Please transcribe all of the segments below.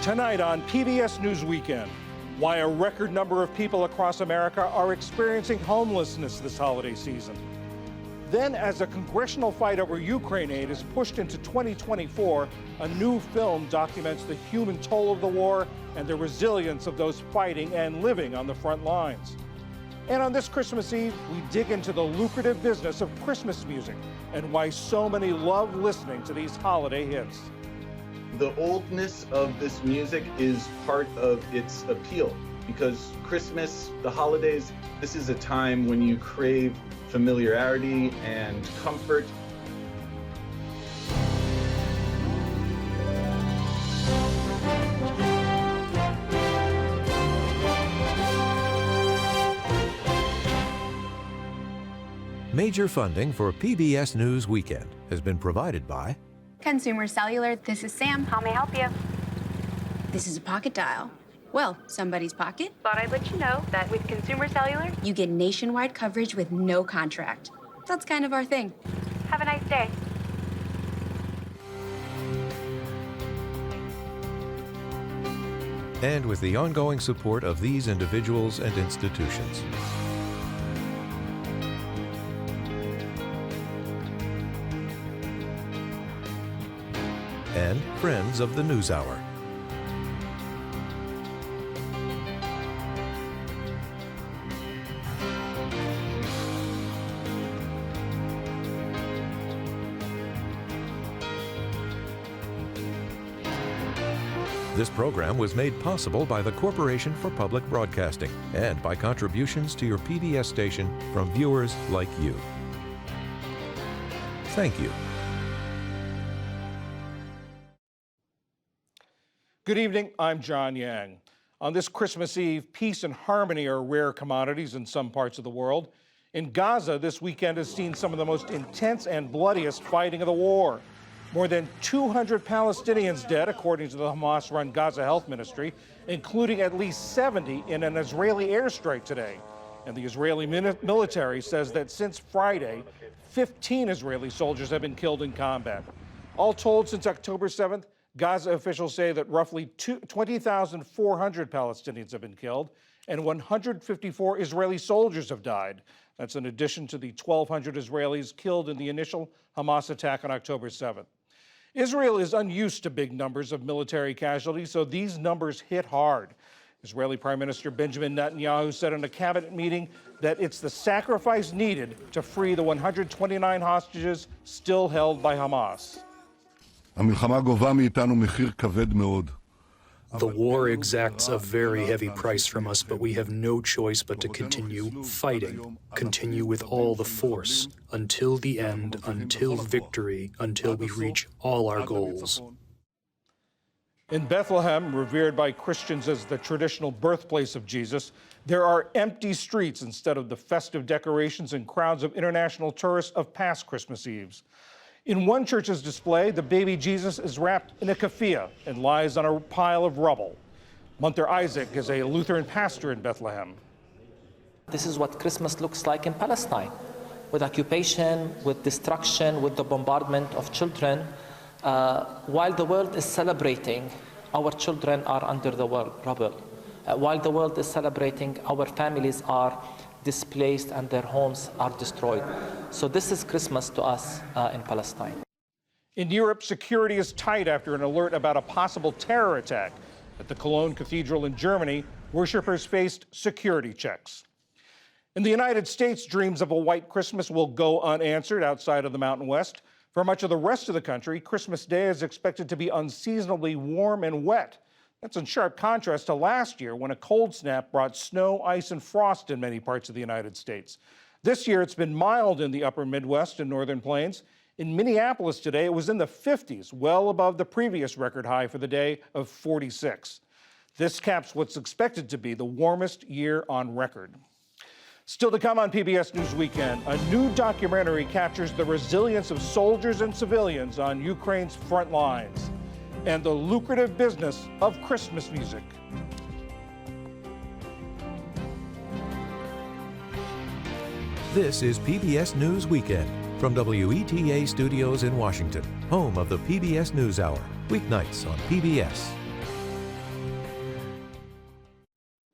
Tonight on PBS News Weekend, why a record number of people across America are experiencing homelessness this holiday season. Then, as a congressional fight over Ukraine aid is pushed into 2024, a new film documents the human toll of the war and the resilience of those fighting and living on the front lines. And on this Christmas Eve, we dig into the lucrative business of Christmas music and why so many love listening to these holiday hits. The oldness of this music is part of its appeal because Christmas, the holidays, this is a time when you crave familiarity and comfort. Major funding for PBS News Weekend has been provided by Consumer Cellular. This is Sam. How may I help you? This is a pocket dial. Well, somebody's pocket. Thought I'd let you know that with Consumer Cellular, You get nationwide coverage with no contract. That's kind of our thing. have a nice day. and with the ongoing support of these individuals and institutions. And friends of the NewsHour. This program was made possible by the Corporation for Public Broadcasting and by contributions to your PBS station from viewers like you. Thank you. Good evening, I'm John Yang. On this Christmas Eve, peace and harmony are rare commodities in some parts of the world. In Gaza, this weekend has seen some of the most intense and bloodiest fighting of the war. More than 200 Palestinians dead, according to the Hamas-run Gaza Health Ministry, including at least 70 in an Israeli airstrike today. And the Israeli military says that since Friday, 15 Israeli soldiers have been killed in combat. All told, since October 7th, Gaza officials say that roughly 20,400 Palestinians have been killed and 154 Israeli soldiers have died. That's in addition to the 1,200 Israelis killed in the initial Hamas attack on October 7th. Israel is unused to big numbers of military casualties, so these numbers hit hard. Israeli Prime Minister Benjamin Netanyahu said in a cabinet meeting that it's the sacrifice needed to free the 129 hostages still held by Hamas. המלחמה גובה מאיתנו מחיר כבד מאוד. The war exacts a very heavy price from us, but we have no choice but to continue fighting, continue with all the force, until the end, until victory, until we reach all our goals. In Bethlehem, revered by Christians as the traditional birthplace of Jesus, there are empty streets instead of the festive decorations and crowds of international tourists of past Christmas Eves. In one church's display, the baby Jesus is wrapped in a keffiyeh and lies on a pile of rubble. Munther Isaac is a Lutheran pastor in Bethlehem. This is what Christmas looks like in Palestine, with occupation, with destruction, with the bombardment of children. While the world is celebrating, our children are under the rubble. While the world is celebrating, our families are displaced and their homes are destroyed. So this is Christmas to us in Palestine. In Europe, security is tight after an alert about a possible terror attack. At the Cologne Cathedral in Germany, worshippers faced security checks. In the United States, dreams of a white Christmas will go unanswered outside of the Mountain West. For much of the rest of the country, Christmas Day is expected to be unseasonably warm and wet. That's in sharp contrast to last year when a cold snap brought snow, ice, and frost in many parts of the United States. This year, it's been mild in the upper Midwest and northern plains. In Minneapolis today, it was in the 50s, well above the previous record high for the day of 46. This caps what's expected to be the warmest year on record. Still to come on PBS News Weekend, a new documentary captures the resilience of soldiers and civilians on Ukraine's front lines and the lucrative business of Christmas music. This is PBS News Weekend from WETA Studios in Washington, home of the PBS NewsHour, weeknights on PBS.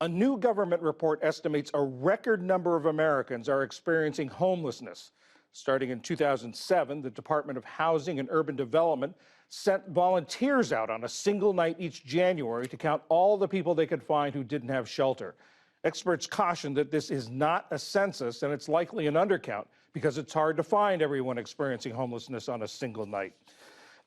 A new government report estimates a record number of Americans are experiencing homelessness. Starting in 2007, the Department of Housing and Urban Development sent volunteers out on a single night each January to count all the people they could find who didn't have shelter. Experts caution that this is not a census and it's likely an undercount because it's hard to find everyone experiencing homelessness on a single night.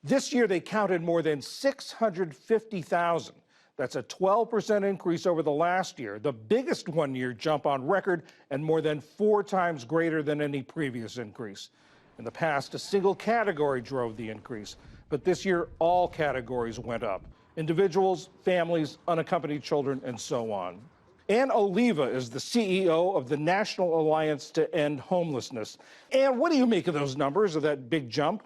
This year, they counted more than 650,000. That's a 12% increase over the last year, the biggest one-year jump on record and more than 4 times greater than any previous increase. In the past, a single category drove the increase, but this year, all categories went up. Individuals, families, unaccompanied children, and so on. Ann Oliva is the CEO of the National Alliance to End Homelessness. Ann, what do you make of those numbers, of that big jump?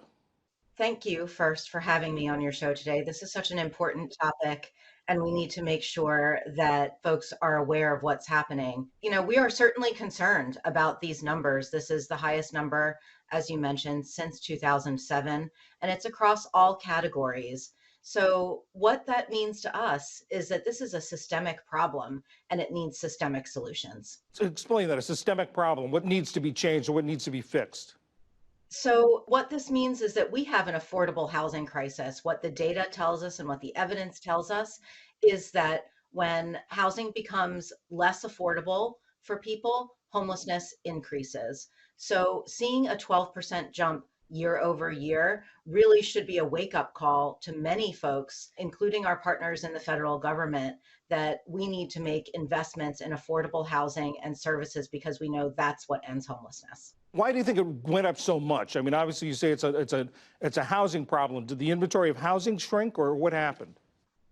Thank you first for having me on your show today. This is such an important topic, and we need to make sure that folks are aware of what's happening. You know, we are certainly concerned about these numbers. This is the highest number, as you mentioned, since 2007, and it's across all categories. So what that means to us is that this is a systemic problem and it needs systemic solutions. So explain that, a systemic problem. What needs to be changed or what needs to be fixed? So what this means is that we have an affordable housing crisis. What the data tells us and what the evidence tells us is that when housing becomes less affordable for people, homelessness increases. So seeing a 12% jump year over year really should be a wake-up call to many folks, including our partners in the federal government, that we need to make investments in affordable housing and services because we know that's what ends homelessness. Why do you think it went up so much? I mean, obviously you say it's a housing problem. Did the inventory of housing shrink or what happened?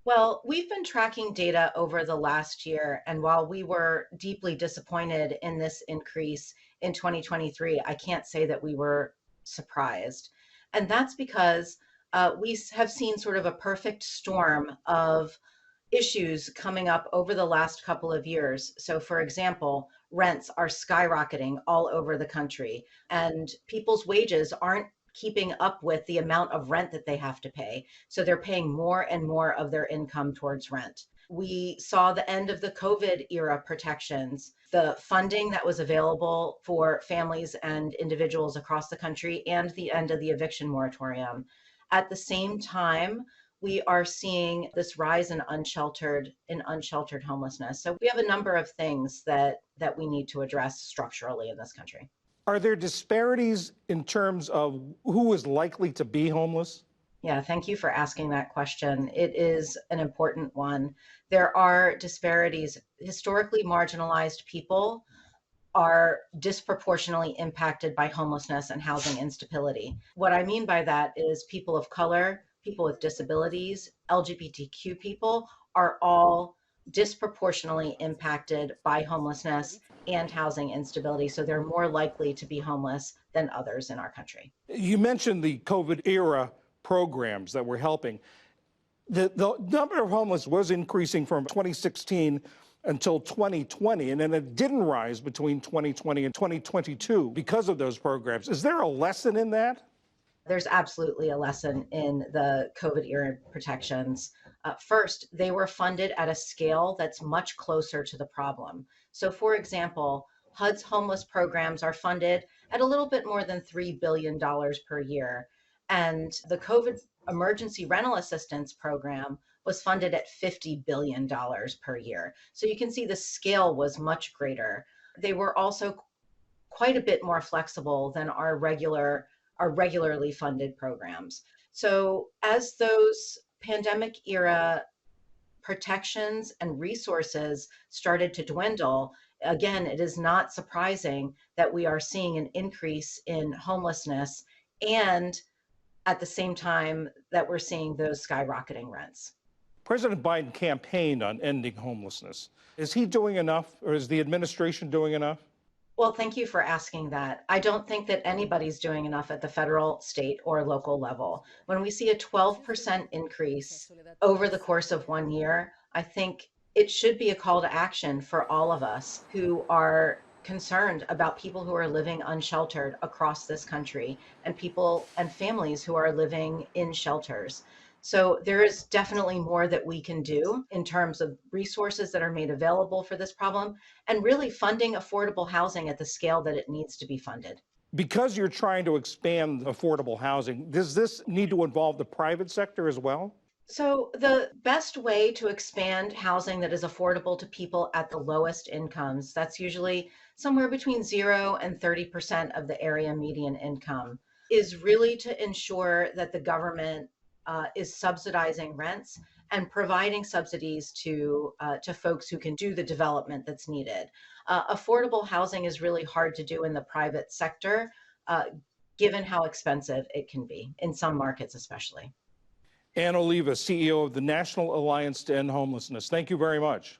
Well, we've been tracking data over the last year, and while we were deeply disappointed in this increase in 2023, I can't say that we were surprised. And that's because we have seen sort of a perfect storm of issues coming up over the last couple of years. So for example, rents are skyrocketing all over the country and people's wages aren't keeping up with the amount of rent that they have to pay. So they're paying more and more of their income towards rent. We saw the end of the COVID era protections, the funding that was available for families and individuals across the country, and the end of the eviction moratorium. At the same time, we are seeing this rise in unsheltered homelessness. So we have a number of things that we need to address structurally in this country. Are there disparities in terms of who is likely to be homeless? Yeah, thank you for asking that question. It is an important one. There are disparities. Historically marginalized people are disproportionately impacted by homelessness and housing instability. What I mean by that is people of color, people with disabilities, LGBTQ people are all disproportionately impacted by homelessness and housing instability. So they're more likely to be homeless than others in our country. You mentioned the COVID era programs that were helping. The number of homeless was increasing from 2016 until 2020, and then it didn't rise between 2020 and 2022 because of those programs. Is there a lesson in that? There's absolutely a lesson in the COVID era protections. First, they were funded at a scale that's much closer to the problem. So for example, HUD's homeless programs are funded at a little bit more than $3 billion per year. And the COVID emergency rental assistance program was funded at $50 billion per year. So you can see the scale was much greater. They were also quite a bit more flexible than our regularly funded programs. So as those pandemic era protections and resources started to dwindle, again, it is not surprising that we are seeing an increase in homelessness and at the same time that we're seeing those skyrocketing rents. President Biden campaigned on ending homelessness. Is he doing enough, or is the administration doing enough? Well, thank you for asking that. I don't think that anybody's doing enough at the federal, state, or local level. When we see a 12% increase over the course of 1 year, I think it should be a call to action for all of us who are concerned about people who are living unsheltered across this country and people and families who are living in shelters. So there is definitely more that we can do in terms of resources that are made available for this problem and really funding affordable housing at the scale that it needs to be funded. Because you're trying to expand affordable housing, does this need to involve the private sector as well? So the best way to expand housing that is affordable to people at the lowest incomes, that's usually somewhere between 0 and 30% of the area median income, is really to ensure that the government is subsidizing rents and providing subsidies to folks who can do the development that's needed. Affordable housing is really hard to do in the private sector, given how expensive it can be in some markets, especially. Ann Oliva, CEO of the National Alliance to End Homelessness. Thank you very much.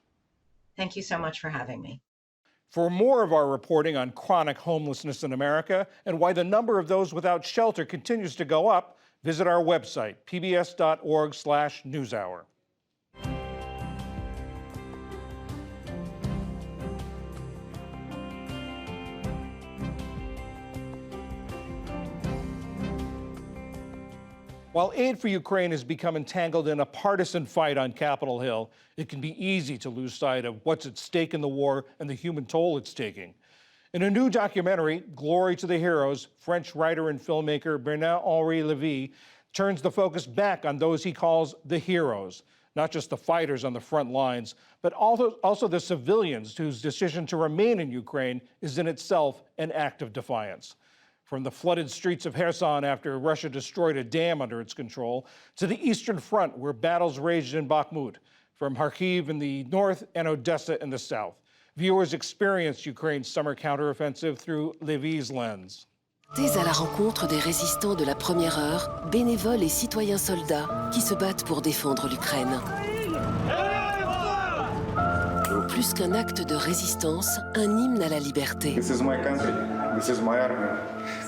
Thank you so much for having me. For more of our reporting on chronic homelessness in America and why the number of those without shelter continues to go up, visit our website, pbs.org/newshour. While aid for Ukraine has become entangled in a partisan fight on Capitol Hill, it can be easy to lose sight of what's at stake in the war and the human toll it's taking. In a new documentary, Glory to the Heroes, French writer and filmmaker Bernard-Henri Lévy turns the focus back on those he calls the heroes, not just the fighters on the front lines, but also the civilians whose decision to remain in Ukraine is in itself an act of defiance. From the flooded streets of Kherson after Russia destroyed a dam under its control, to the Eastern Front where battles raged in Bakhmut, from Kharkiv in the north and Odessa in the south. Viewers experienced Ukraine's summer counteroffensive through Lévy's lens. Partez à la rencontre des résistants de la première heure, bénévoles et citoyens soldats qui se battent pour défendre l'Ukraine. Plus qu'un acte de résistance, un hymne à la liberté. This is my country. This is my army.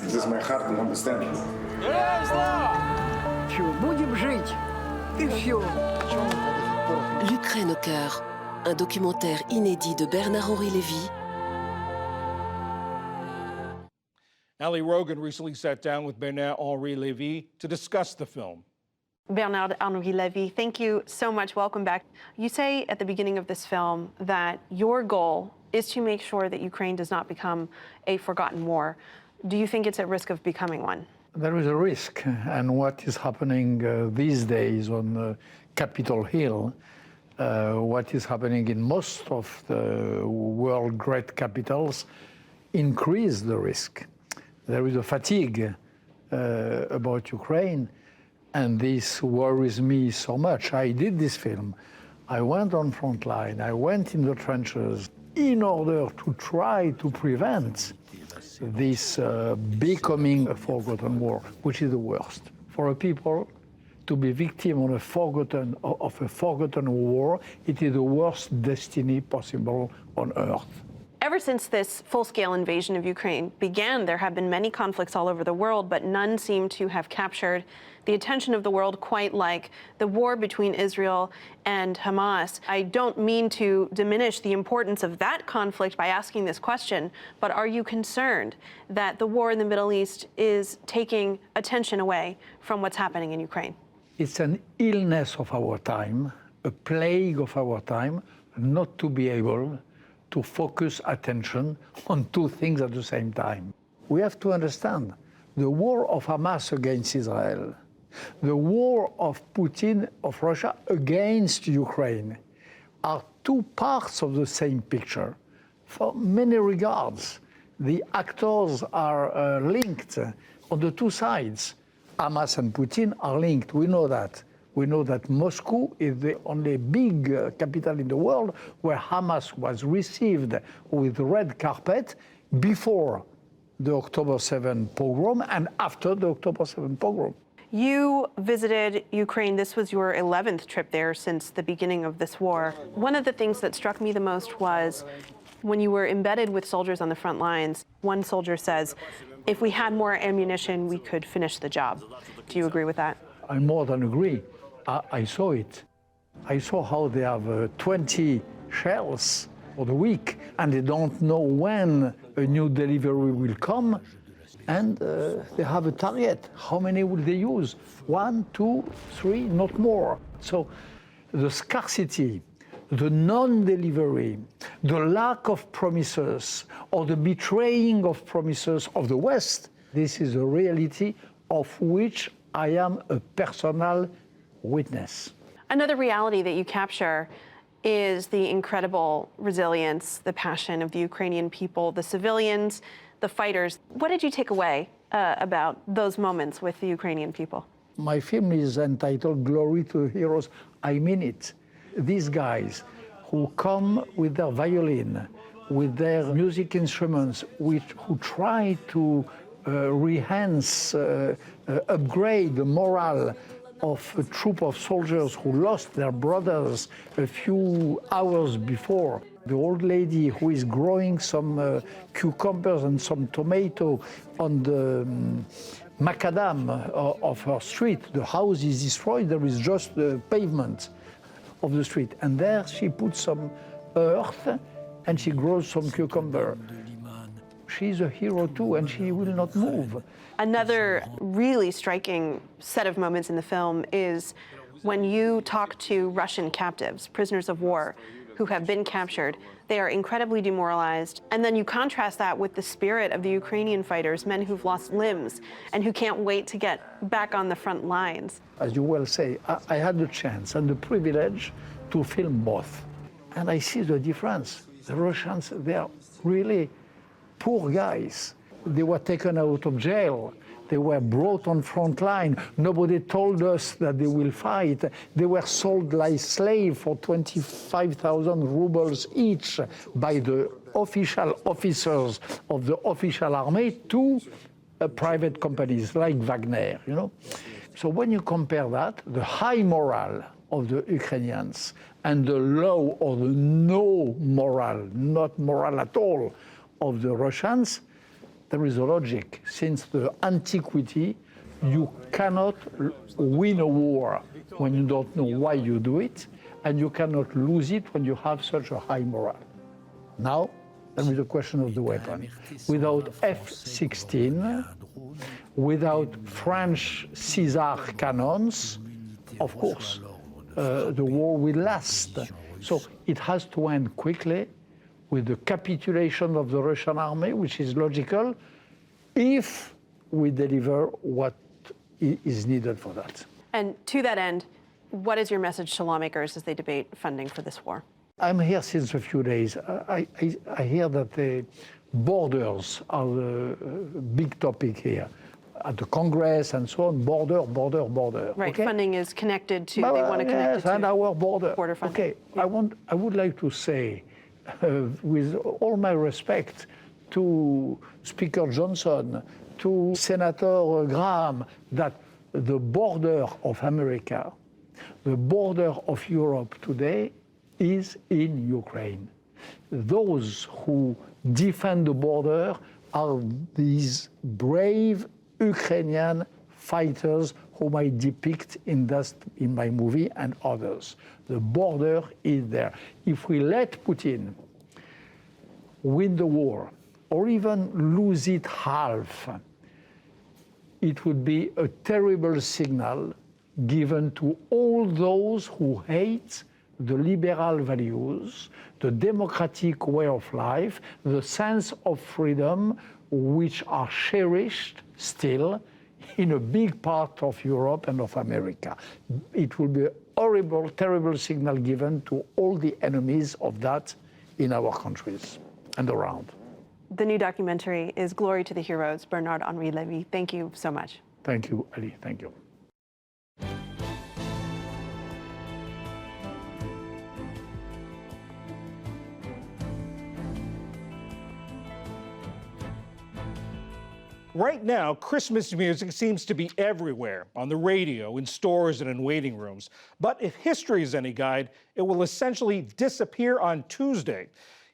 This is my heart and understanding. Будем жить, и все. L'Ukraine au cœur, un documentaire inédit de Bernard-Henri Lévy. Ali Rogan recently sat down with Bernard-Henri Lévy to discuss the film. Bernard-Henri Lévy, thank you so much. Welcome back. You say at the beginning of this film that your goal is to make sure that Ukraine does not become a forgotten war. Do you think it's at risk of becoming one? There is a risk, and what is happening these days on Capitol Hill, what is happening in most of the world great capitals, increase the risk. There is a fatigue about Ukraine, and this worries me so much. I did this film. I went on front line. I went in the trenches in order to try to prevent this becoming a forgotten war, which is the worst. For a people to be victim of a forgotten war, it is the worst destiny possible on earth. Ever since this full-scale invasion of Ukraine began, there have been many conflicts all over the world, but none seem to have captured the attention of the world quite like the war between Israel and Hamas. I don't mean to diminish the importance of that conflict by asking this question, but are you concerned that the war in the Middle East is taking attention away from what's happening in Ukraine? It's an illness of our time, a plague of our time, not to be able to focus attention on two things at the same time. We have to understand the war of Hamas against Israel, the war of Putin, of Russia against Ukraine are two parts of the same picture. For many regards, the actors are linked on the two sides. Hamas and Putin are linked, we know that. We know that Moscow is the only big capital in the world where Hamas was received with red carpet before the October 7 pogrom and after the October 7 pogrom. You visited Ukraine. This was your 11th trip there since the beginning of this war. One of the things that struck me the most was when you were embedded with soldiers on the front lines, one soldier says, if we had more ammunition, we could finish the job. Do you agree with that? I more than agree. I saw it. I saw how they have 20 shells for the week, and they don't know when a new delivery will come. And they have a target. How many will they use? 1, 2, 3, not more. So the scarcity, the non-delivery, the lack of promises, or the betraying of promises of the West, this is a reality of which I am a personal witness. Another reality that you capture is the incredible resilience, the passion of the Ukrainian people, the civilians, the fighters. What did you take away about those moments with the Ukrainian people? My film is entitled Glory to the Heroes. I mean it. These guys who come with their violin, with their music instruments, who try to upgrade the morale of a troop of soldiers who lost their brothers a few hours before. The old lady who is growing some cucumbers and some tomato on the macadam of her street. The house is destroyed, there is just the pavement of the street. And there she puts some earth and she grows some cucumber. She's a hero too, and she will not move. Another really striking set of moments in the film is when you talk to Russian captives, prisoners of war, who have been captured. They are incredibly demoralized. And then you contrast that with the spirit of the Ukrainian fighters, men who've lost limbs and who can't wait to get back on the front lines. As you well say, I had the chance and the privilege to film both. And I see the difference. The Russians, they are really poor guys. They were taken out of jail. They were brought on front line. Nobody told us that they will fight. They were sold like slaves for 25,000 rubles each by the official officers of the official army to private companies like Wagner, you know. So when you compare that, the high morale of the Ukrainians and the low or the no morale, not morale at all, of the Russians, there is a logic. Since the antiquity, you cannot win a war when you don't know why you do it, and you cannot lose it when you have such a high morale. Now, there is the question of the weapon. Without F-16, without French Caesar cannons, of course, the war will last. So it has to end quickly, with the capitulation of the Russian army, which is logical, if we deliver what is needed for that. And to that end, what is your message to lawmakers as they debate funding for this war? I'm here since a few days. I hear that the borders are the big topic here. At the Congress and so on, border. Right, okay? Funding is connected to, they want to connect it to and our border funding. Okay, Yeah. I would like to say, with all my respect to Speaker Johnson, to Senator Graham, that the border of America, the border of Europe today is in Ukraine. Those who defend the border are these brave Ukrainian fighters whom I depict in my movie and others. The border is there. If we let Putin win the war, or even lose it half, it would be a terrible signal given to all those who hate the liberal values, the democratic way of life, the sense of freedom, which are cherished still in a big part of Europe and of America. It will be a horrible, terrible signal given to all the enemies of that in our countries and around. The new documentary is Glory to the Heroes, Bernard-Henri Lévy. Thank you so much. Thank you, Ali. Thank you. Right now, Christmas music seems to be everywhere, on the radio, in stores, and in waiting rooms. But if history is any guide, it will essentially disappear on Tuesday.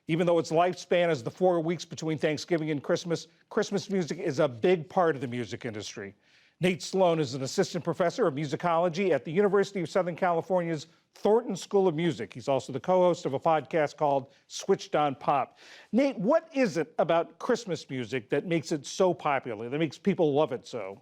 Even though its lifespan is the 4 weeks between Thanksgiving and Christmas, Christmas music is a big part of the music industry. Nate Sloan is an assistant professor of musicology at the University of Southern California's Thornton School of Music. He's also the co-host of a podcast called Switched on Pop. Nate, what is it about Christmas music that makes it so popular, that makes people love it so?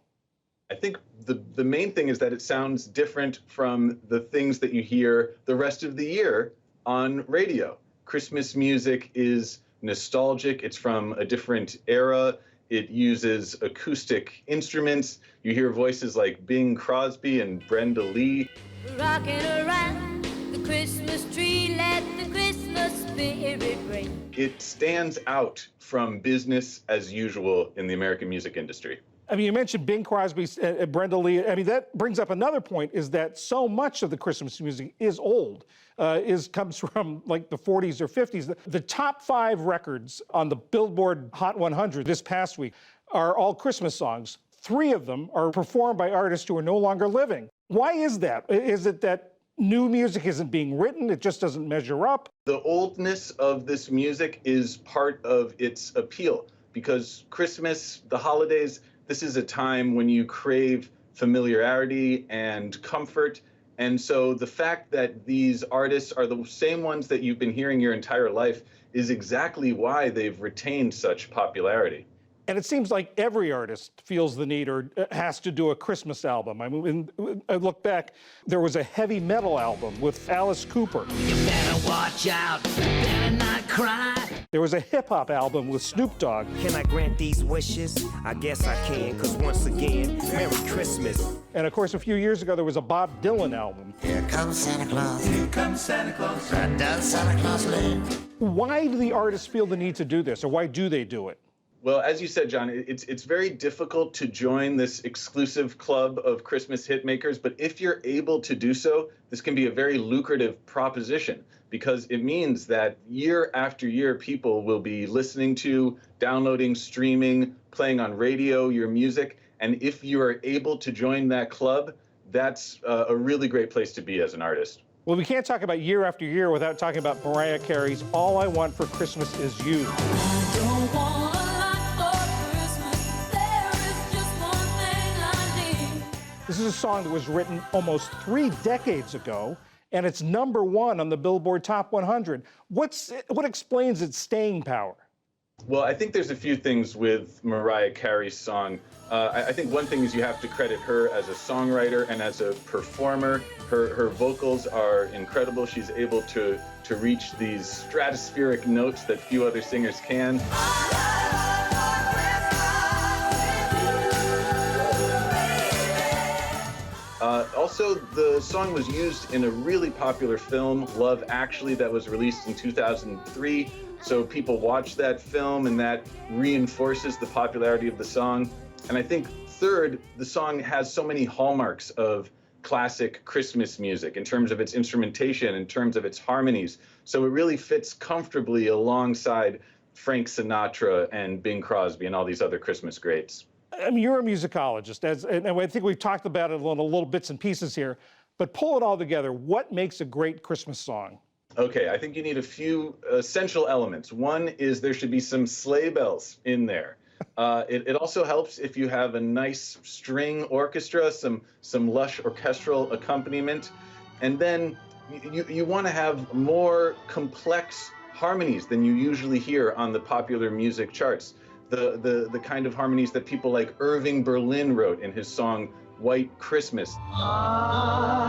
I think the main thing is that it sounds different from the things that you hear the rest of the year on radio. Christmas music is nostalgic. It's from a different era. It uses acoustic instruments. You hear voices like Bing Crosby and Brenda Lee. Rocking around the Christmas tree, let the Christmas spirit ring. It stands out from business as usual in the American music industry. I mean, you mentioned Bing Crosby, Brenda Lee. I mean, that brings up another point, is that so much of the Christmas music is old, comes from like the 40s or 50s. The top 5 records on the Billboard Hot 100 this past week are all Christmas songs. 3 of them are performed by artists who are no longer living. Why is that? Is it that new music isn't being written? It just doesn't measure up? The oldness of this music is part of its appeal, because Christmas, the holidays, this is a time when you crave familiarity and comfort. And so the fact that these artists are the same ones that you've been hearing your entire life is exactly why they've retained such popularity. And it seems like every artist feels the need or has to do a Christmas album. I mean, I look back, there was a heavy metal album with Alice Cooper. You better watch out, better not cry. There was a hip-hop album with Snoop Dogg. Can I grant these wishes? I guess I can, because once again, Merry Christmas. And of course, a few years ago, there was a Bob Dylan album. Here comes Santa Claus. Here comes Santa Claus. Where does Santa Claus live? Why do the artists feel the need to do this, or why do they do it? Well, as you said, John, it's very difficult to join this exclusive club of Christmas hit makers, but if you're able to do so, this can be a very lucrative proposition, because it means that year after year, people will be listening to, downloading, streaming, playing on radio, your music, and if you are able to join that club, that's a really great place to be as an artist. Well, we can't talk about year after year without talking about Mariah Carey's All I Want for Christmas Is You. I don't want This is a song that was written almost 3 decades ago, and it's #1 on the Billboard Top 100. What explains its staying power? Well, I think there's a few things with Mariah Carey's song. I think one thing is you have to credit her as a songwriter and as a performer. Her vocals are incredible. She's able to reach these stratospheric notes that few other singers can. Also, the song was used in a really popular film, Love Actually, that was released in 2003. So people watch that film, and that reinforces the popularity of the song. And I think third, the song has so many hallmarks of classic Christmas music in terms of its instrumentation, in terms of its harmonies. So it really fits comfortably alongside Frank Sinatra and Bing Crosby and all these other Christmas greats. I mean, you're a musicologist, and I think we've talked about it in little bits and pieces here, but pull it all together. What makes a great Christmas song? Okay, I think you need a few essential elements. One is there should be some sleigh bells in there. It also helps if you have a nice string orchestra, some lush orchestral accompaniment. And then you want to have more complex harmonies than you usually hear on the popular music charts. The kind of harmonies that people like Irving Berlin wrote in his song White Christmas. I'm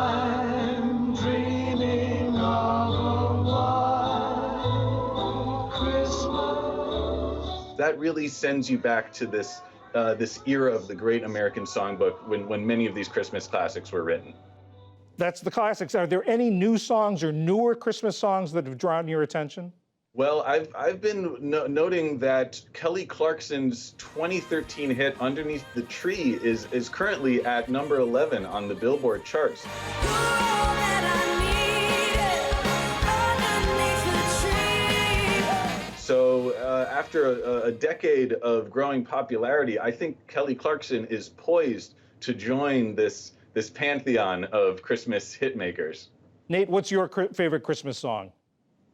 dreaming of a white Christmas. That really sends you back to this era of the great American songbook when many of these Christmas classics were written. That's the classics. Are there any new songs or newer Christmas songs that have drawn your attention? Well, I've been noting that Kelly Clarkson's 2013 hit Underneath the Tree is currently at number 11 on the Billboard charts. So after a decade of growing popularity, I think Kelly Clarkson is poised to join this pantheon of Christmas hitmakers. Nate, what's your favorite Christmas song?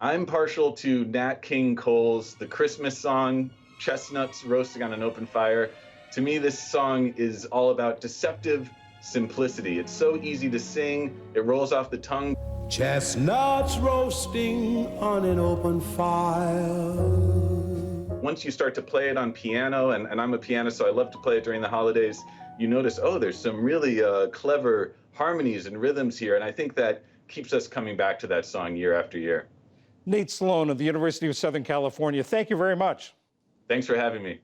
I'm partial to Nat King Cole's The Christmas Song, Chestnuts Roasting on an Open Fire. To me, this song is all about deceptive simplicity. It's so easy to sing, it rolls off the tongue. Chestnuts roasting on an open fire. Once you start to play it on piano, and I'm a pianist, so I love to play it during the holidays, you notice, oh, there's some really clever harmonies and rhythms here, and I think that keeps us coming back to that song year after year. Nate Sloan of the University of Southern California, thank you very much. Thanks for having me.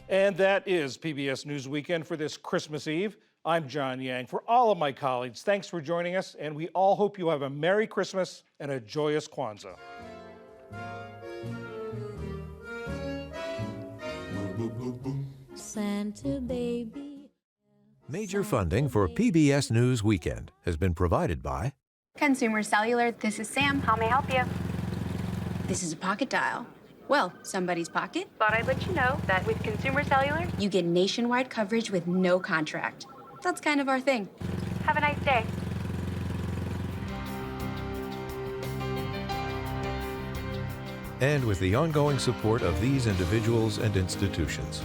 And that is PBS News Weekend for this Christmas Eve. I'm John Yang. For all of my colleagues, thanks for joining us, and we all hope you have a Merry Christmas and a joyous Kwanzaa. Santa baby. Major funding for PBS News Weekend has been provided by Consumer Cellular, this is Sam. How may I help you? This is a pocket dial. Well, somebody's pocket. Thought I'd let you know that with Consumer Cellular, You get nationwide coverage with no contract. That's kind of our thing. have a nice day. and with the ongoing support of these individuals and institutions.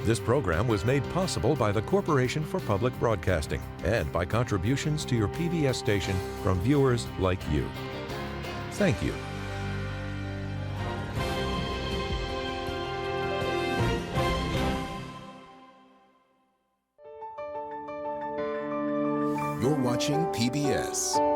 This program was made possible by the Corporation for Public Broadcasting and by contributions to your PBS station from viewers like you. Thank you. You're watching PBS.